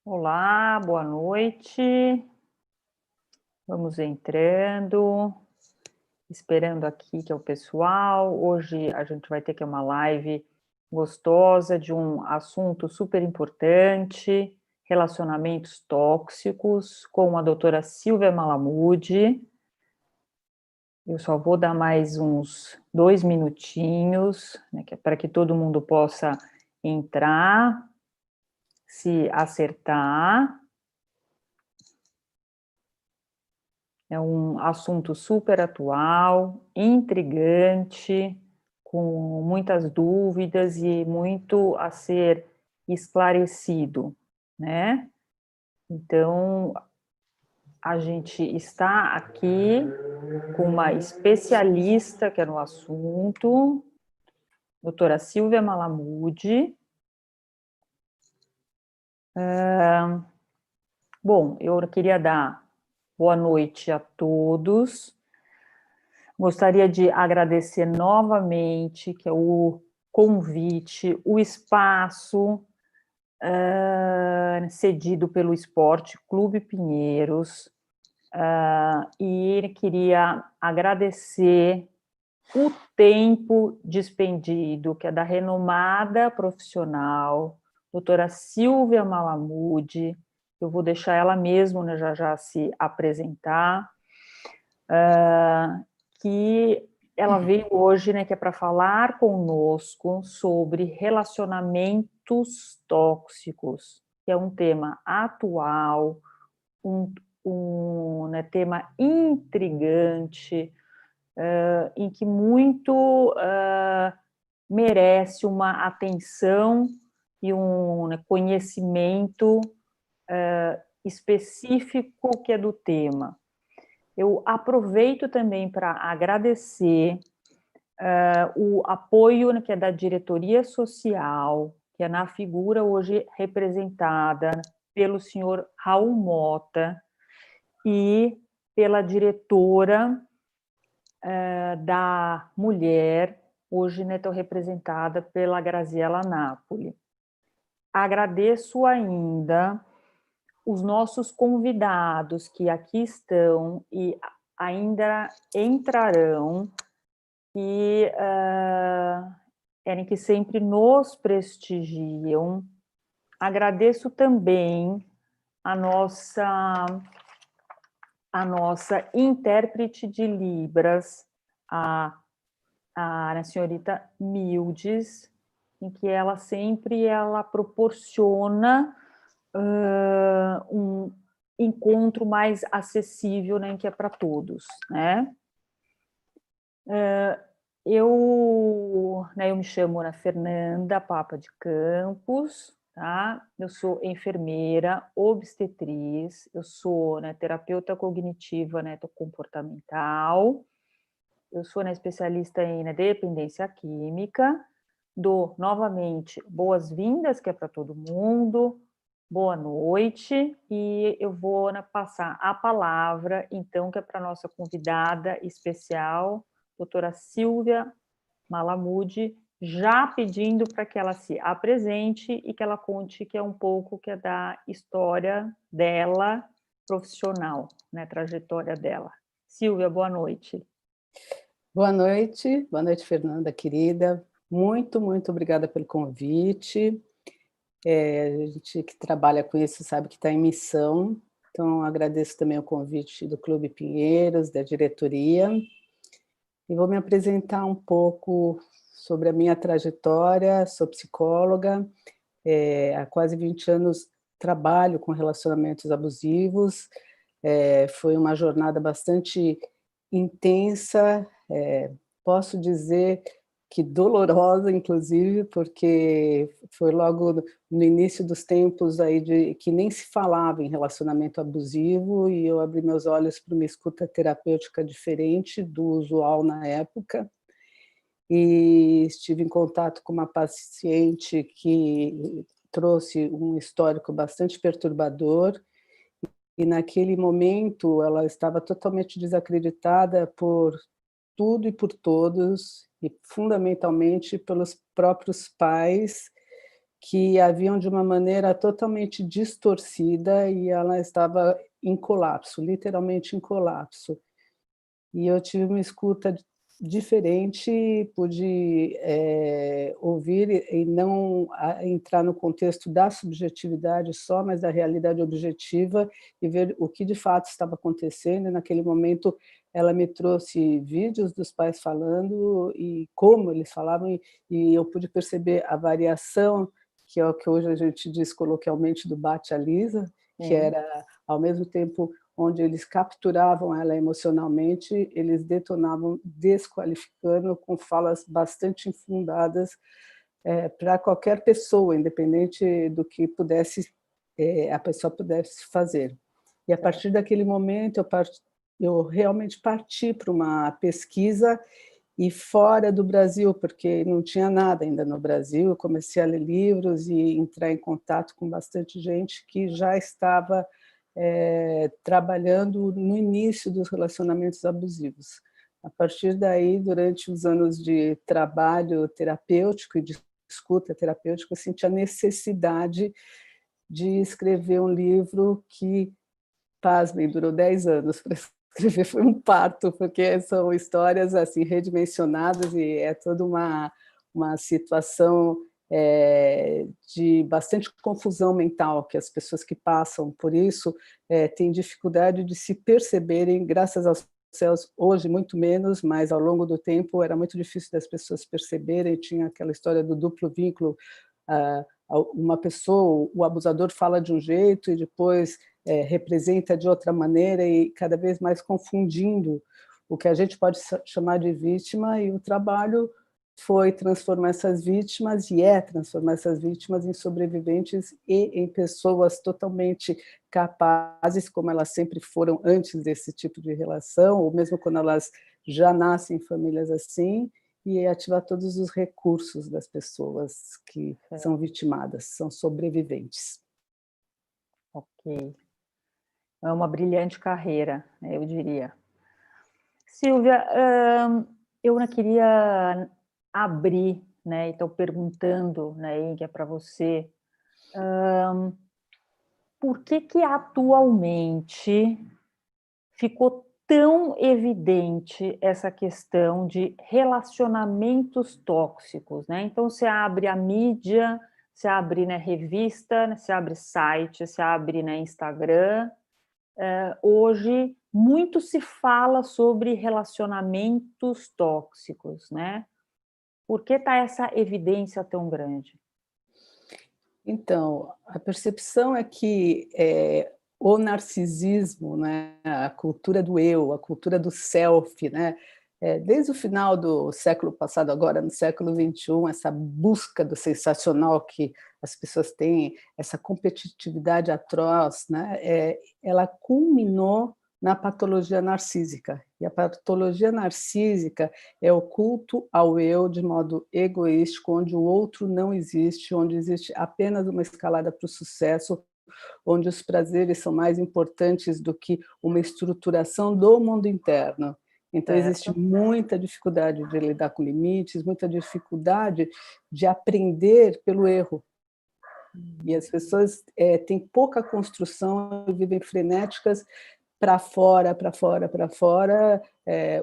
Olá, boa noite. Vamos entrando, esperando aqui que é o pessoal. Hoje a gente vai ter uma live gostosa de um assunto super importante, relacionamentos tóxicos, com a doutora Silvia Malamud. Eu só vou dar mais uns 2 minutinhos, né, para que todo mundo possa entrar, se acertar. É um assunto super atual, intrigante, com muitas dúvidas e muito a ser esclarecido, né? Então, a gente está aqui com uma especialista que é no assunto, doutora Silvia Malamud. Bom, eu queria dar boa noite a todos. Gostaria de agradecer novamente que é o convite, o espaço cedido pelo Esporte Clube Pinheiros, e queria agradecer o tempo despendido, que é da renomada profissional, doutora Silvia Malamud. Eu vou deixar ela mesmo, né, já se apresentar, que ela veio hoje, né, que é para falar conosco sobre relacionamentos tóxicos, que é um tema atual, né, tema intrigante, em que muito merece uma atenção e um, né, conhecimento específico que é do tema. Eu aproveito também para agradecer o apoio, né, que é da diretoria social, que é na figura hoje representada pelo senhor Raul Mota e pela diretora da mulher, hoje, né, estou representada pela Graziela Napoli. Agradeço ainda os nossos convidados que aqui estão e ainda entrarão, e que sempre nos prestigiam. Agradeço também a nossa intérprete de Libras, a senhorita Mildes, em que ela sempre proporciona um encontro mais acessível, né, que é para todos, né? Eu me chamo Ana Fernanda Papa de Campos, tá? Eu sou enfermeira, obstetriz, eu sou, né, terapeuta cognitiva, né, comportamental, eu sou, né, especialista em, né, dependência química. Dou novamente boas-vindas, que é para todo mundo, boa noite, e eu vou, né, passar a palavra, então, que é para a nossa convidada especial, doutora Silvia Malamud, já pedindo para que ela se apresente e que ela conte que é um pouco que é da história dela, profissional, né, trajetória dela. Silvia, boa noite. Boa noite, Fernanda, querida. Muito, muito obrigada pelo convite. A gente que trabalha com isso sabe que está em missão, então agradeço também o convite do Clube Pinheiros, da diretoria, e vou me apresentar um pouco sobre a minha trajetória. Sou psicóloga, há quase 20 anos trabalho com relacionamentos abusivos. Foi uma jornada bastante intensa, posso dizer que dolorosa, inclusive, porque foi logo no início dos tempos aí de que nem se falava em relacionamento abusivo, e eu abri meus olhos para uma escuta terapêutica diferente do usual na época, e estive em contato com uma paciente que trouxe um histórico bastante perturbador, e naquele momento ela estava totalmente desacreditada por tudo e por todos, e fundamentalmente pelos próprios pais, que haviam de uma maneira totalmente distorcida e ela estava em colapso, literalmente em colapso. E eu tive uma escuta diferente, pude ouvir e não entrar no contexto da subjetividade só, mas da realidade objetiva e ver o que de fato estava acontecendo. E naquele momento ela me trouxe vídeos dos pais falando e como eles falavam, e eu pude perceber a variação, que é o que hoje a gente diz coloquialmente do bate-a-lisa, que era, ao mesmo tempo, onde eles capturavam ela emocionalmente, eles detonavam desqualificando com falas bastante infundadas para qualquer pessoa, independente do que a pessoa pudesse fazer. E a partir daquele momento eu realmente parti para uma pesquisa e fora do Brasil, porque não tinha nada ainda no Brasil, eu comecei a ler livros e entrar em contato com bastante gente que já estava trabalhando no início dos relacionamentos abusivos. A partir daí, durante os anos de trabalho terapêutico e de escuta terapêutica, eu senti a necessidade de escrever um livro que, pasmem, durou 10 anos para escrever, foi um parto, porque são histórias assim redimensionadas e é toda uma situação de bastante confusão mental, que as pessoas que passam por isso têm dificuldade de se perceberem, graças aos céus, hoje muito menos, mas ao longo do tempo era muito difícil das pessoas perceberem, tinha aquela história do duplo vínculo, uma pessoa, o abusador fala de um jeito e depois representa de outra maneira e cada vez mais confundindo o que a gente pode chamar de vítima, e o trabalho foi transformar essas vítimas, e transformar essas vítimas em sobreviventes e em pessoas totalmente capazes, como elas sempre foram antes desse tipo de relação, ou mesmo quando elas já nascem em famílias assim, e ativar todos os recursos das pessoas que são vitimadas, são sobreviventes. Ok. É uma brilhante carreira, eu diria. Silvia, eu não queria abrir, né, então perguntando, né, que é para você, por que atualmente ficou tão evidente essa questão de relacionamentos tóxicos, né? Então você abre a mídia, você abre, né, revista, você abre site, você abre, né, Instagram. Hoje muito se fala sobre relacionamentos tóxicos, né? Por que está essa evidência tão grande? Então, a percepção é que o narcisismo, né, a cultura do eu, a cultura do self, né, desde o final do século passado, agora no século XXI, essa busca do sensacional que as pessoas têm, essa competitividade atroz, né, ela culminou na patologia narcísica. E a patologia narcísica é o culto ao eu de modo egoístico, onde o outro não existe, onde existe apenas uma escalada para o sucesso, onde os prazeres são mais importantes do que uma estruturação do mundo interno. Então, existe Certo. muita dificuldade de lidar com limites, muita dificuldade de aprender pelo erro. E as pessoas têm pouca construção, vivem frenéticas para fora, para fora, para fora,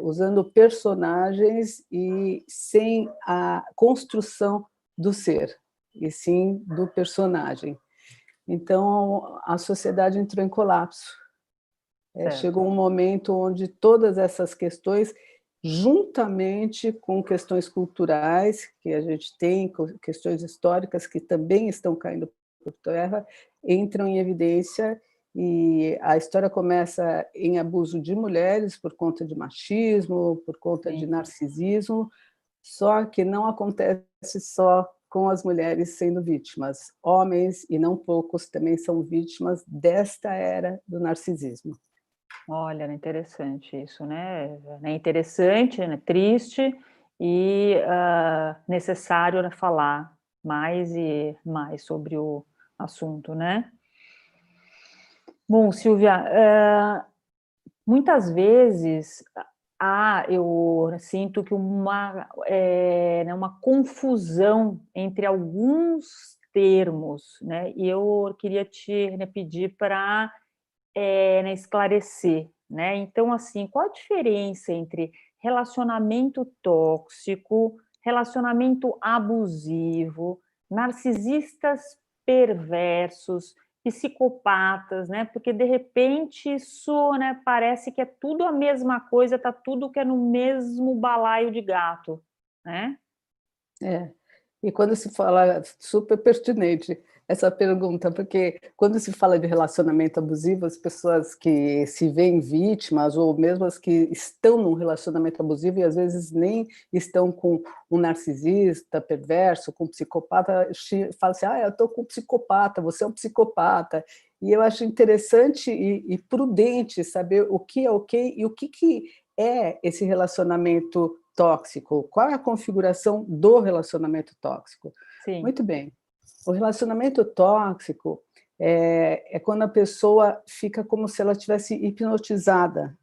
usando personagens e sem a construção do ser, e sim do personagem. Então, a sociedade entrou em colapso. Chegou um momento onde todas essas questões, juntamente com questões culturais, que a gente tem, questões históricas que também estão caindo por terra, entram em evidência, e a história começa em abuso de mulheres por conta de machismo, por conta de narcisismo, só que não acontece só com as mulheres sendo vítimas. Homens, e não poucos, também são vítimas desta era do narcisismo. Olha, é interessante isso, né? É interessante, né? Triste e necessário, né, falar mais e mais sobre o assunto, né? Bom, Silvia, muitas vezes eu sinto que uma confusão entre alguns termos, né? E eu queria te, né, pedir para né, esclarecer, né? Então, assim, qual a diferença entre relacionamento tóxico, relacionamento abusivo, narcisistas perversos, psicopatas, né? Porque de repente isso, né, parece que é tudo a mesma coisa, tá tudo que é no mesmo balaio de gato, né? É. E quando se fala, super pertinente essa pergunta, porque quando se fala de relacionamento abusivo, as pessoas que se veem vítimas, ou mesmo as que estão num relacionamento abusivo e às vezes nem estão com um narcisista perverso, com um psicopata, falam assim, eu estou com um psicopata, você é um psicopata. E eu acho interessante e prudente saber o que é ok e o que é esse relacionamento tóxico, qual é a configuração do relacionamento tóxico. Sim. Muito bem. O relacionamento tóxico é quando a pessoa fica como se ela estivesse hipnotizada.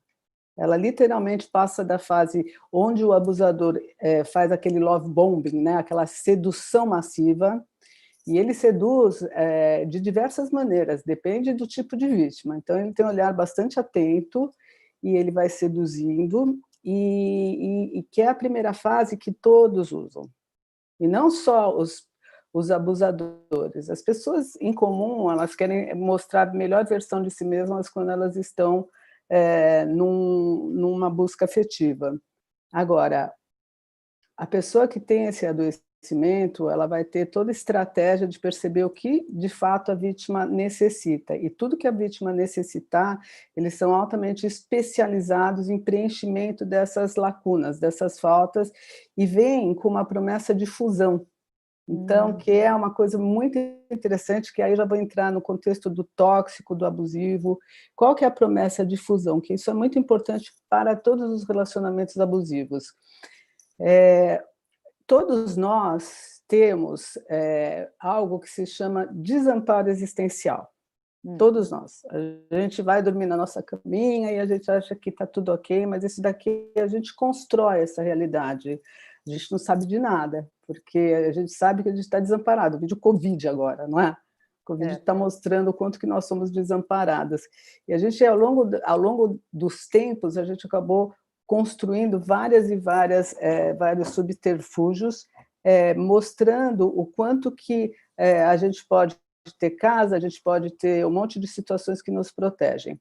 Ela literalmente passa da fase onde o abusador faz aquele love bombing, né? Aquela sedução massiva, e ele seduz de diversas maneiras, depende do tipo de vítima. Então, ele tem um olhar bastante atento e ele vai seduzindo, e que é a primeira fase que todos usam. E não só os abusadores. As pessoas em comum, elas querem mostrar a melhor versão de si mesmas quando elas estão numa busca afetiva. Agora, a pessoa que tem esse adoecimento, ela vai ter toda a estratégia de perceber o que, de fato, a vítima necessita. E tudo que a vítima necessitar, eles são altamente especializados em preenchimento dessas lacunas, dessas faltas, e vêm com uma promessa de fusão. Então, que é uma coisa muito interessante, que aí já vou entrar no contexto do tóxico, do abusivo. Qual que é a promessa de fusão? Que isso é muito importante para todos os relacionamentos abusivos. Todos nós temos algo que se chama desamparo existencial. Todos nós. A gente vai dormir na nossa caminha e a gente acha que está tudo ok, mas isso daqui a gente constrói essa realidade. A gente não sabe de nada, porque a gente sabe que a gente está desamparado. O vídeo Covid agora, não é? O Covid está mostrando o quanto que nós somos desamparadas. E a gente, ao longo dos tempos, a gente acabou construindo várias e vários subterfúgios, mostrando o quanto que a gente pode ter casa, a gente pode ter um monte de situações que nos protegem.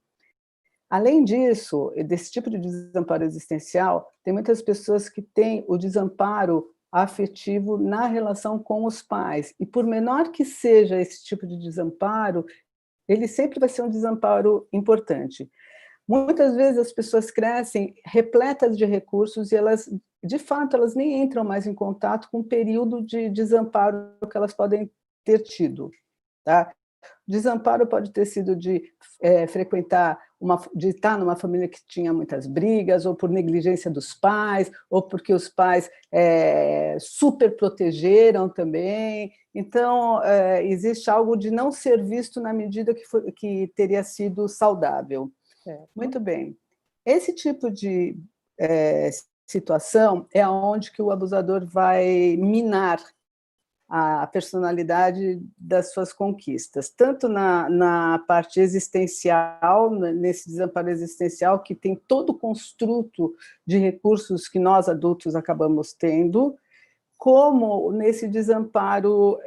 Além disso, desse tipo de desamparo existencial, tem muitas pessoas que têm o desamparo afetivo na relação com os pais. E por menor que seja esse tipo de desamparo, ele sempre vai ser um desamparo importante. Muitas vezes as pessoas crescem repletas de recursos e elas, de fato, elas nem entram mais em contato com o período de desamparo que elas podem ter tido. Tá? Desamparo pode ter sido de frequentar, de estar numa família que tinha muitas brigas, ou por negligência dos pais, ou porque os pais super protegeram também. Então, existe algo de não ser visto na medida que teria sido saudável. Muito bem. Esse tipo de situação é onde que o abusador vai minar a personalidade das suas conquistas, tanto na parte existencial, nesse desamparo existencial, que tem todo o construto de recursos que nós adultos acabamos tendo, como nesse desamparo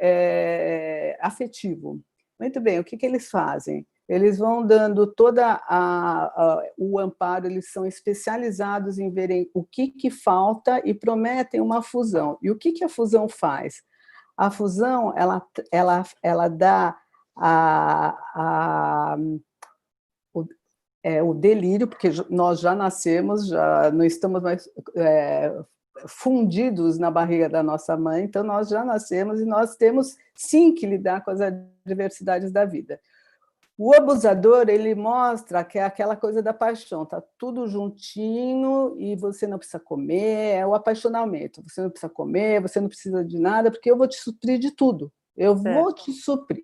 afetivo. Muito bem, o que eles fazem? Eles vão dando o amparo, eles são especializados em verem o que falta e prometem uma fusão. E o que a fusão faz? A fusão, ela dá o delírio, porque nós já nascemos, já não estamos mais fundidos na barriga da nossa mãe, então nós já nascemos e nós temos, sim, que lidar com as adversidades da vida. O abusador, ele mostra que é aquela coisa da paixão, tá tudo juntinho e você não precisa comer, é o apaixonamento, você não precisa comer, você não precisa de nada, porque eu vou te suprir de tudo, eu vou te suprir.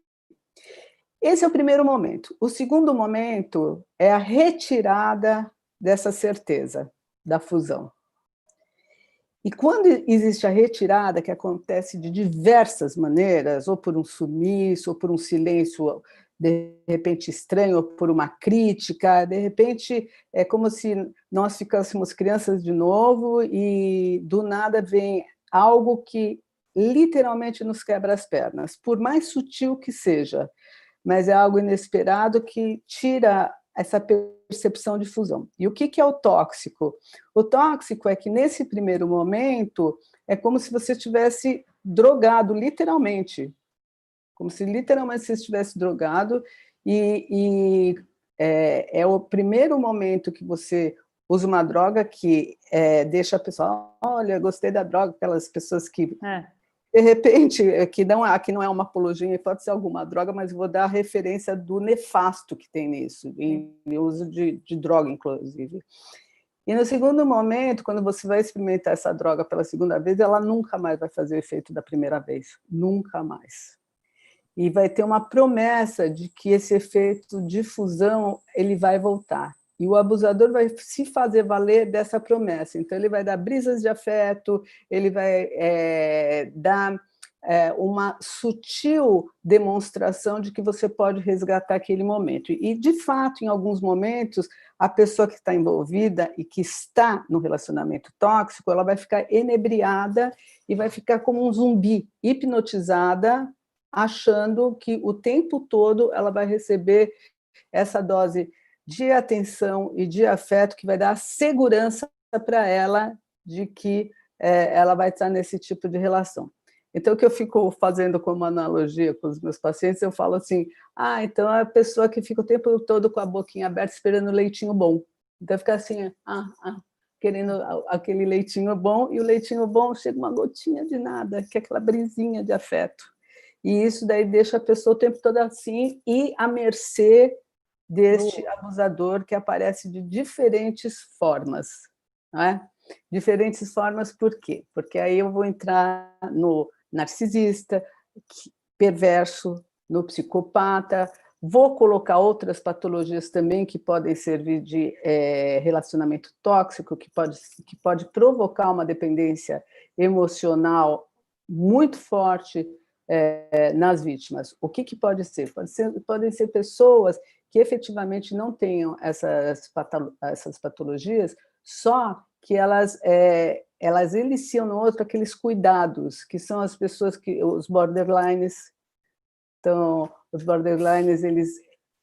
Esse é o primeiro momento. O segundo momento é a retirada dessa certeza, da fusão. E quando existe a retirada, que acontece de diversas maneiras, ou por um sumiço, ou por um silêncio de repente estranho, ou por uma crítica, de repente é como se nós ficássemos crianças de novo e do nada vem algo que literalmente nos quebra as pernas, por mais sutil que seja, mas é algo inesperado que tira essa percepção de fusão. E o que é o tóxico? O tóxico é que, nesse primeiro momento, é como se você estivesse drogado, literalmente. Como se literalmente você estivesse drogado, é o primeiro momento que você usa uma droga que deixa a pessoa, olha, gostei da droga, aquelas pessoas que de repente, aqui não é uma apologia, pode ser alguma droga, mas vou dar a referência do nefasto que tem nisso, em uso de droga, inclusive. E no segundo momento, quando você vai experimentar essa droga pela segunda vez, ela nunca mais vai fazer o efeito da primeira vez, nunca mais. E vai ter uma promessa de que esse efeito de fusão ele vai voltar. E o abusador vai se fazer valer dessa promessa. Então, ele vai dar brisas de afeto, ele vai dar uma sutil demonstração de que você pode resgatar aquele momento. E, de fato, em alguns momentos, a pessoa que está envolvida e que está no relacionamento tóxico, ela vai ficar enebriada e vai ficar como um zumbi, hipnotizada, achando que o tempo todo ela vai receber essa dose de atenção e de afeto que vai dar segurança para ela de que ela vai estar nesse tipo de relação. Então, o que eu fico fazendo como analogia com os meus pacientes, eu falo assim, então é a pessoa que fica o tempo todo com a boquinha aberta esperando o leitinho bom. Então, fica assim, querendo aquele leitinho bom, e o leitinho bom chega uma gotinha de nada, que é aquela brisinha de afeto. E isso daí deixa a pessoa o tempo todo assim e à mercê deste abusador que aparece de diferentes formas. Não é? Diferentes formas por quê? Porque aí eu vou entrar no narcisista, perverso, no psicopata, vou colocar outras patologias também que podem servir de relacionamento tóxico, que pode provocar uma dependência emocional muito forte nas vítimas. O que pode ser? Podem ser pessoas que efetivamente não tenham essas patologias, só que elas eliciam no outro aqueles cuidados, que são as pessoas os borderlines. Então, os borderlines, eles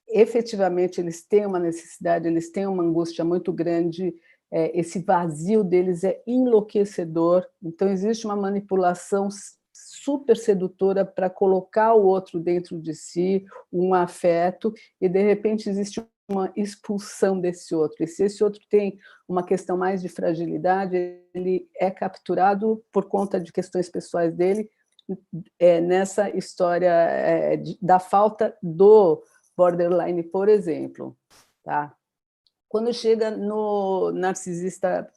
efetivamente eles têm uma necessidade, eles têm uma angústia muito grande, esse vazio deles é enlouquecedor, então existe uma manipulação super sedutora para colocar o outro dentro de si, um afeto, e de repente existe uma expulsão desse outro. E se esse outro tem uma questão mais de fragilidade, ele é capturado por conta de questões pessoais dele, nessa história da falta do borderline, por exemplo. Tá? Quando chega no narcisista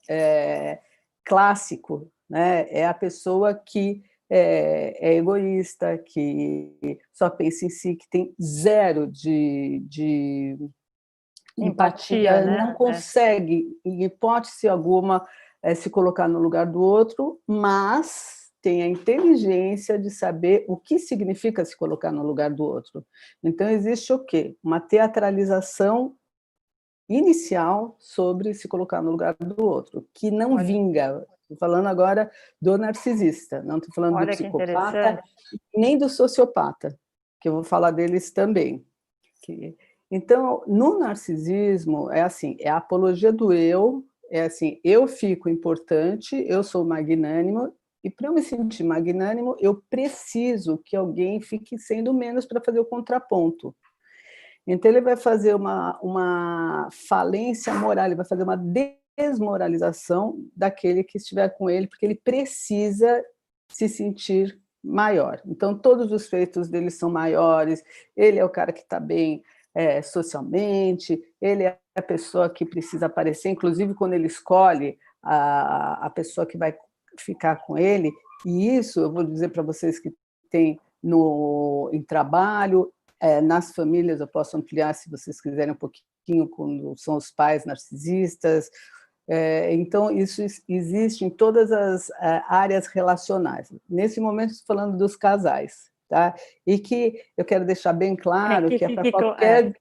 clássico, né, é a pessoa que é egoísta, que só pensa em si, que tem zero de empatia, né? não consegue, em hipótese alguma, se colocar no lugar do outro, mas tem a inteligência de saber o que significa se colocar no lugar do outro. Então, existe o quê? Uma teatralização inicial sobre se colocar no lugar do outro, que não vinga. Estou falando agora do narcisista, não estou falando do psicopata, nem do sociopata, que eu vou falar deles também. Então, no narcisismo, é assim, é a apologia do eu, é assim, eu fico importante, eu sou magnânimo, e para eu me sentir magnânimo, eu preciso que alguém fique sendo menos para fazer o contraponto. Então, ele vai fazer uma falência moral, ele vai fazer uma desmoralização daquele que estiver com ele, porque ele precisa se sentir maior. Então, todos os feitos dele são maiores, ele é o cara que está bem socialmente, ele é a pessoa que precisa aparecer, inclusive quando ele escolhe a pessoa que vai ficar com ele, e isso eu vou dizer para vocês que tem em trabalho, nas famílias, eu posso ampliar se vocês quiserem um pouquinho, quando são os pais narcisistas, Então, isso existe em todas as áreas relacionais. Nesse momento, estou falando dos casais, tá? E que eu quero deixar bem claro que que é para fique, qualquer...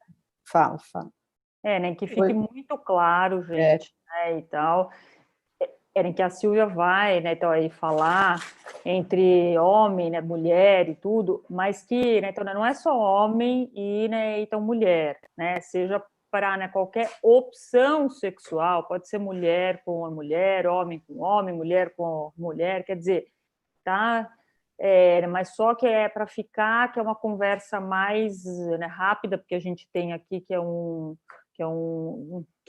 Fala, fala. né, que fique muito claro, É, gente, né, e tal, que a Silvia vai, né, então, aí falar entre homem, né, mulher e tudo, mas que, né, então, não é só homem e, né, então mulher, né, seja para, né, qualquer opção sexual, pode ser mulher com mulher, homem com homem, mulher com mulher, quer dizer, tá? Mas só que é para ficar, que é uma conversa mais, né, rápida, porque a gente tem aqui que é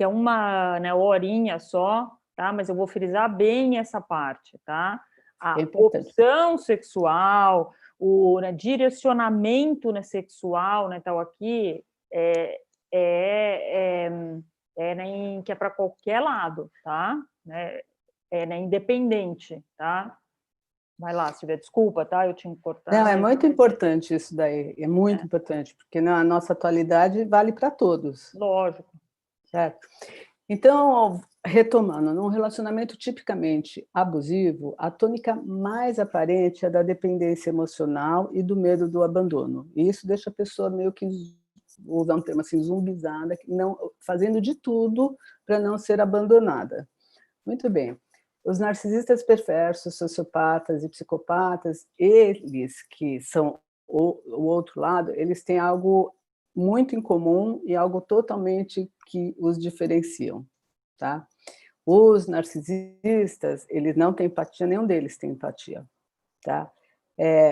uma, né, horinha só, tá? Mas eu vou frisar bem essa parte, tá? é A importante. opção sexual, o, né, direcionamento, né, sexual, né, tal aqui é, né, que é para qualquer lado, tá? Né, independente, tá? Vai lá, Silvia, desculpa, tá? Eu tinha que cortar, Não, é mas muito importante isso daí, é muito importante, porque na nossa atualidade vale para todos, lógico. certo? Então, retomando, num relacionamento tipicamente abusivo, a tônica mais aparente é da dependência emocional e do medo do abandono. E isso deixa a pessoa meio que, vou usar um termo assim, zumbizada, não, fazendo de tudo para não ser abandonada. Muito bem. Os narcisistas perversos, sociopatas e psicopatas, eles que são o outro lado, eles têm algo muito em comum e algo totalmente que os diferenciam, tá? Os narcisistas, eles não têm empatia, nenhum deles tem empatia, tá?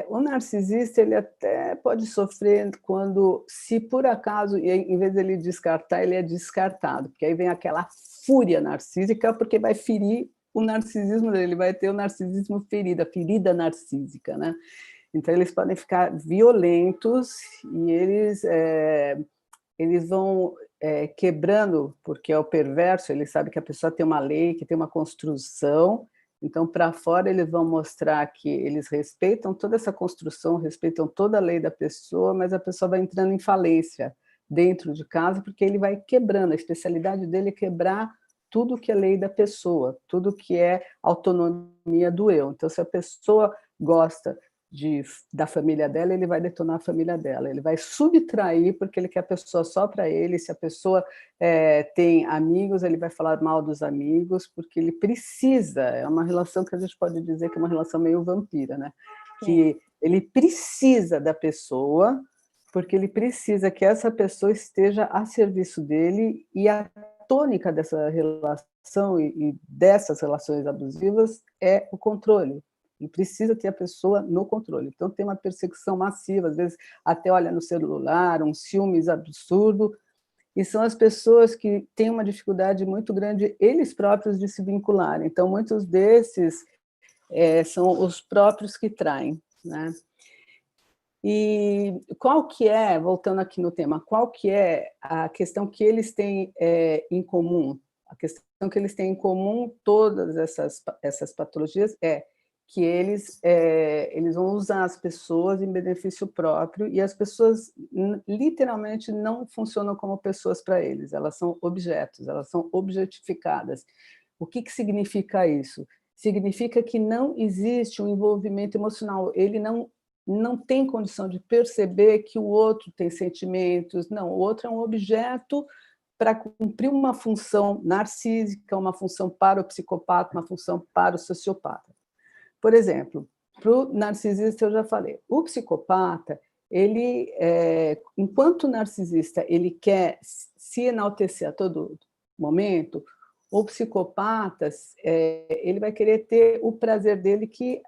O narcisista, ele até pode sofrer quando, se por acaso, em vez dele descartar, ele é descartado, porque aí vem aquela fúria narcísica, porque vai ferir o narcisismo dele, ele vai ter o narcisismo ferido, a ferida narcísica, né? Então, eles podem ficar violentos e eles vão quebrando, porque é o perverso, ele sabe que a pessoa tem uma lei, que tem uma construção, então, para fora, eles vão mostrar que eles respeitam toda essa construção, respeitam toda a lei da pessoa, mas a pessoa vai entrando em falência dentro de casa, porque ele vai quebrando, a especialidade dele é quebrar tudo que é lei da pessoa, tudo que é autonomia do eu. Então, se a pessoa gosta da família dela, ele vai detonar a família dela, ele vai subtrair porque ele quer a pessoa só para ele, se a pessoa tem amigos, ele vai falar mal dos amigos, porque ele precisa, é uma relação que a gente pode dizer que é uma relação meio vampira, né? Que ele precisa da pessoa, porque ele precisa que essa pessoa esteja a serviço dele, e a tônica dessa relação e dessas relações abusivas é o controle. E precisa ter a pessoa no controle. Então, tem uma perseguição massiva, às vezes até olha no celular, um ciúmes absurdo, e são as pessoas que têm uma dificuldade muito grande, eles próprios, de se vincular. Então, muitos desses são os próprios que traem, né? E qual que é, voltando aqui no tema, qual que é a questão que eles têm em comum? A questão que eles têm em comum, todas essas patologias, é que eles vão usar as pessoas em benefício próprio, e as pessoas literalmente não funcionam como pessoas para eles, elas são objetos, elas são objetificadas. O que significa isso? Significa que não existe um envolvimento emocional, ele não tem condição de perceber que o outro tem sentimentos, não, o outro é um objeto para cumprir uma função narcísica, uma função para o psicopata, uma função para o sociopata. Por exemplo, para o narcisista eu já falei, o psicopata, ele, enquanto narcisista, ele quer se enaltecer a todo momento, o psicopata, ele vai querer ter o prazer dele que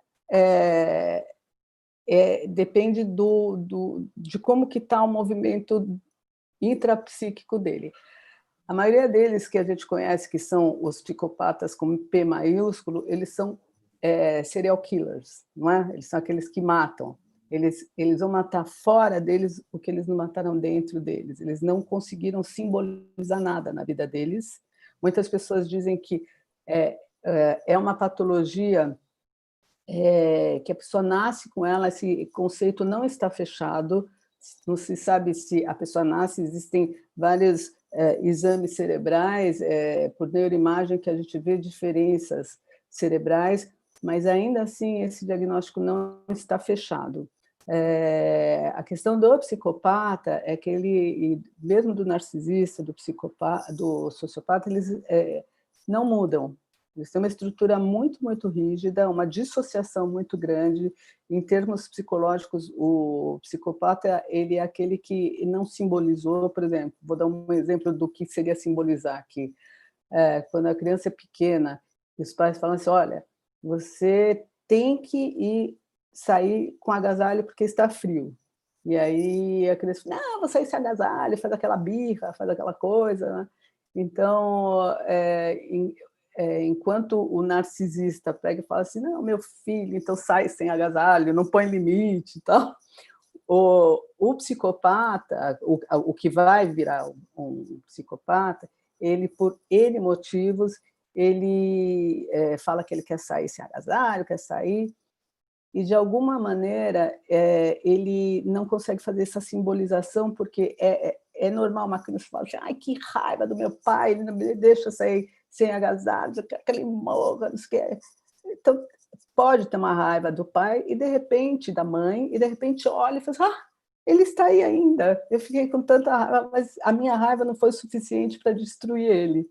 depende de como que está o movimento intrapsíquico dele. A maioria deles que a gente conhece, que são os psicopatas com P maiúsculo, eles são serial killers, não é? Eles são aqueles que matam. Eles vão matar fora deles o que eles não mataram dentro deles. Eles não conseguiram simbolizar nada na vida deles. Muitas pessoas dizem que é uma patologia que a pessoa nasce com ela, esse conceito não está fechado, não se sabe se a pessoa nasce, existem vários exames cerebrais, por neuroimagem, que a gente vê diferenças cerebrais, mas ainda assim esse diagnóstico não está fechado. A questão do psicopata é que ele, mesmo do narcisista, do psicopata, do sociopata, eles não mudam. Eles têm uma estrutura muito, muito rígida, uma dissociação muito grande. Em termos psicológicos, o psicopata ele é aquele que não simbolizou, por exemplo, vou dar um exemplo do que seria simbolizar aqui. Quando a criança é pequena, os pais falam assim, olha, você tem que ir sair com agasalho porque está frio. E aí a criança fala, não, vou sair sem agasalho, faz aquela birra, faz aquela coisa, né? Então, enquanto o narcisista pega e fala assim, não, meu filho, então sai sem agasalho, não põe limite e tal. O psicopata, o que vai virar um psicopata, ele, por N motivos, ele fala que ele quer sair sem agasalho, quer sair, e, de alguma maneira, ele não consegue fazer essa simbolização, porque é normal uma criança falar assim, ai, que raiva do meu pai, ele não me deixa sair sem agasalho, eu quero que ele morra, não sei o que. Então, pode ter uma raiva do pai e, de repente, da mãe, e, de repente, olha e fala assim, ele está aí ainda, eu fiquei com tanta raiva, mas a minha raiva não foi suficiente para destruir ele.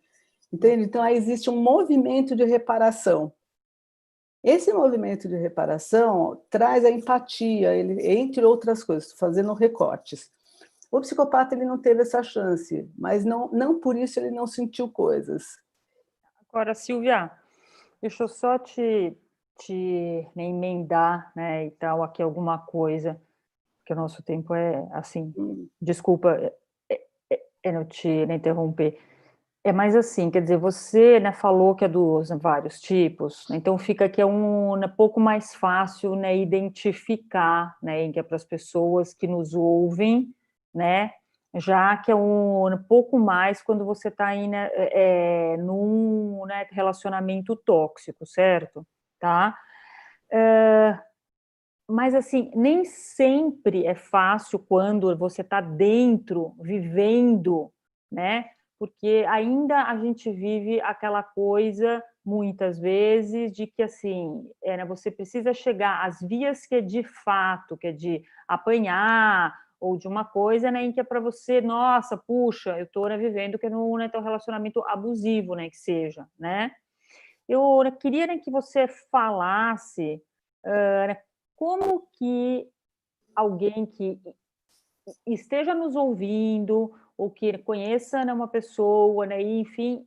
Entende? Então, aí existe um movimento de reparação. Esse movimento de reparação traz a empatia, ele, entre outras coisas, fazendo recortes. O psicopata ele não teve essa chance, mas não por isso ele não sentiu coisas. Agora, Silvia, deixa eu só te emendar, né, e tal, aqui alguma coisa, porque o nosso tempo é assim, desculpa não te interromper. Mas assim, quer dizer, você, né, falou que é dos vários tipos, né, então fica que é pouco mais fácil, né, identificar, né, que é para as pessoas que nos ouvem, né, já que é pouco mais quando você está aí, né, num, né, relacionamento tóxico, certo? Tá? Mas assim, nem sempre é fácil quando você está dentro, vivendo, né? Porque ainda a gente vive aquela coisa, muitas vezes, de que assim, né, você precisa chegar às vias que é de fato, que é de apanhar, ou de uma coisa, né, em que é para você, nossa, puxa, eu estou, né, vivendo que não é um relacionamento abusivo, né, que seja, né? Eu queria, né, que você falasse como que alguém que esteja nos ouvindo ou que conheça, né, uma pessoa, né, e, enfim,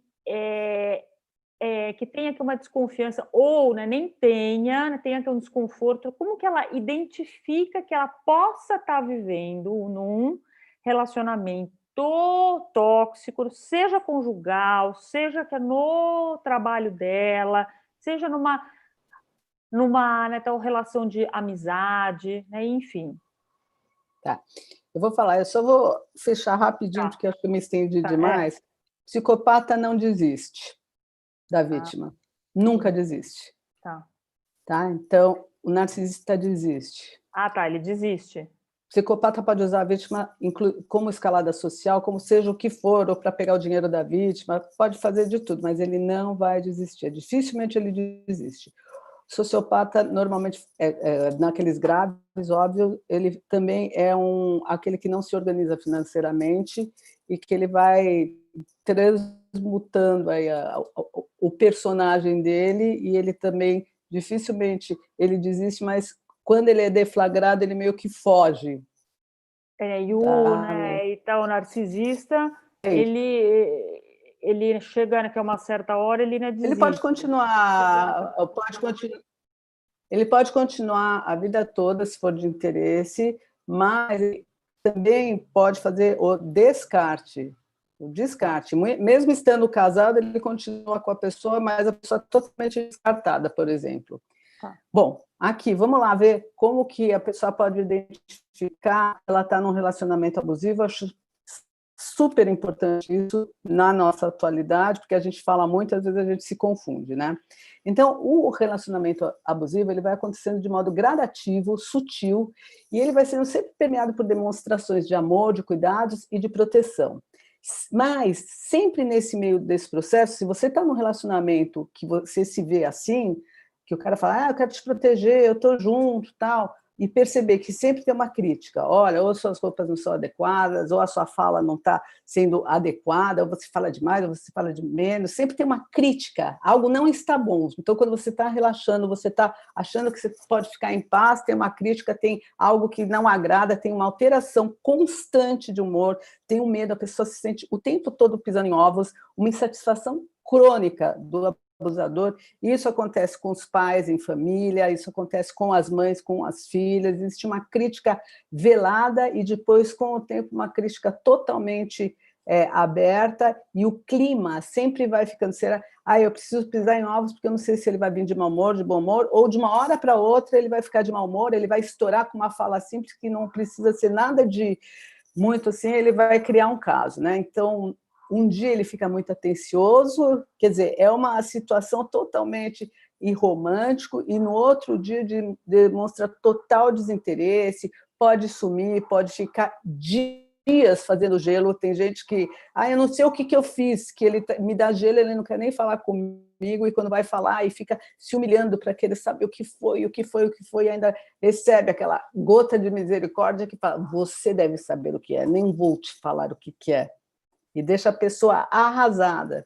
que tenha aqui uma desconfiança ou, né, nem tenha, né, tenha aqui um desconforto, como que ela identifica que ela possa estar vivendo num relacionamento tóxico, seja conjugal, seja que é no trabalho dela, seja numa, né, tal relação de amizade, né, enfim. Tá. Eu vou falar, eu só vou fechar rapidinho, porque acho que eu me estendi demais. Psicopata não desiste da vítima. Nunca desiste. Tá? Então, o narcisista desiste. Tá, ele desiste. O psicopata pode usar a vítima como escalada social, como seja o que for, ou para pegar o dinheiro da vítima, pode fazer de tudo, mas ele não vai desistir. Dificilmente ele desiste. O sociopata, normalmente, naqueles graves, óbvio, ele também é aquele que não se organiza financeiramente e que ele vai transmutando aí o personagem dele, e ele também, dificilmente, ele desiste, mas quando ele é deflagrado, ele meio que foge. E o narcisista, ele chega naquela uma certa hora, ele não desiste. Ele pode continuar, ele pode continuar a vida toda, se for de interesse, mas também pode fazer o descarte. Mesmo estando casado, ele continua com a pessoa, mas a pessoa é totalmente descartada, por exemplo. Bom, aqui, vamos lá ver como que a pessoa pode identificar que ela está num relacionamento abusivo. Eu acho super importante isso na nossa atualidade, porque a gente fala muito, às vezes a gente se confunde, né? Então, o relacionamento abusivo ele vai acontecendo de modo gradativo, sutil, e ele vai sendo sempre permeado por demonstrações de amor, de cuidados e de proteção. Mas, sempre nesse meio desse processo, se você está num relacionamento que você se vê assim, que o cara fala, eu quero te proteger, eu estou junto, tal, e perceber que sempre tem uma crítica, olha, ou suas roupas não são adequadas, ou a sua fala não está sendo adequada, ou você fala demais, ou você fala de menos, sempre tem uma crítica, algo não está bom. Então, quando você está relaxando, você está achando que você pode ficar em paz, tem uma crítica, tem algo que não agrada, tem uma alteração constante de humor, tem um medo, a pessoa se sente o tempo todo pisando em ovos, uma insatisfação crônica do abusador. Isso acontece com os pais em família, isso acontece com as mães, com as filhas, existe uma crítica velada e depois, com o tempo, uma crítica totalmente aberta, e o clima sempre vai ficando, será, eu preciso pisar em ovos porque eu não sei se ele vai vir de mau humor, de bom humor, ou de uma hora para outra ele vai ficar de mau humor, ele vai estourar com uma fala simples que não precisa ser nada de muito assim, ele vai criar um caso, né? Então, um dia ele fica muito atencioso, quer dizer, é uma situação totalmente irromântico, e no outro dia demonstra total desinteresse, pode sumir, pode ficar dias fazendo gelo. Tem gente que, eu não sei o que eu fiz, que ele me dá gelo, ele não quer nem falar comigo, e quando vai falar, e fica se humilhando para querer saber o que foi, e ainda recebe aquela gota de misericórdia que fala, você deve saber o que é, nem vou te falar o que é. E deixa a pessoa arrasada.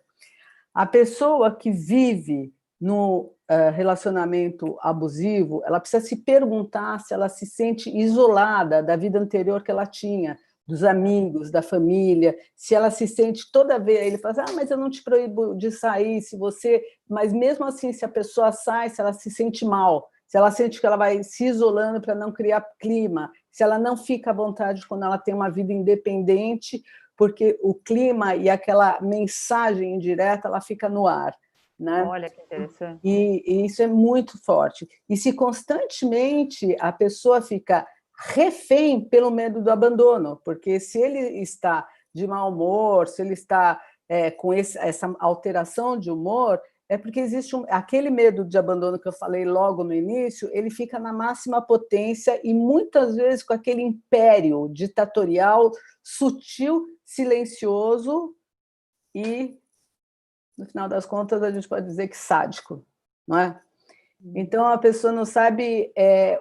A pessoa que vive no relacionamento abusivo, ela precisa se perguntar se ela se sente isolada da vida anterior que ela tinha, dos amigos, da família, se ela se sente toda vez, ele fala mas eu não te proíbo de sair, se você, mas mesmo assim, se a pessoa sai, se ela se sente mal, se ela sente que ela vai se isolando para não criar clima, se ela não fica à vontade quando ela tem uma vida independente, porque o clima e aquela mensagem indireta, ela fica no ar, né? Olha que interessante. E isso é muito forte. E se constantemente a pessoa fica refém pelo medo do abandono, porque se ele está de mau humor, se ele está com essa alteração de humor, é porque existe aquele medo de abandono que eu falei logo no início, ele fica na máxima potência e muitas vezes com aquele império ditatorial sutil, silencioso e, no final das contas, a gente pode dizer que sádico, não é? Então, a pessoa não sabe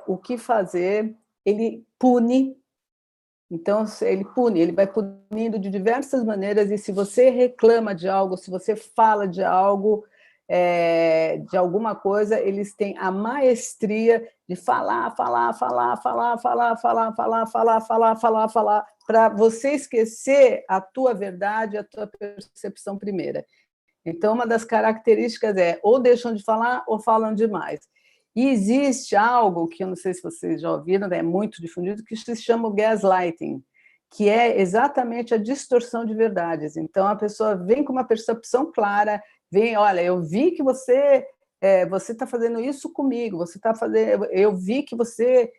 o que fazer, ele pune. Então, ele pune, ele vai punindo de diversas maneiras, e se você reclama de algo, se você fala de algo, de alguma coisa, eles têm a maestria de falar, para você esquecer a tua verdade, a tua percepção primeira. Então, uma das características é ou deixam de falar ou falam demais. E existe algo que eu não sei se vocês já ouviram, é muito difundido, que se chama o gaslighting, que é exatamente a distorção de verdades. Então, a pessoa vem com uma percepção clara, vem, olha, eu vi que você está fazendo isso comigo, eu vi que você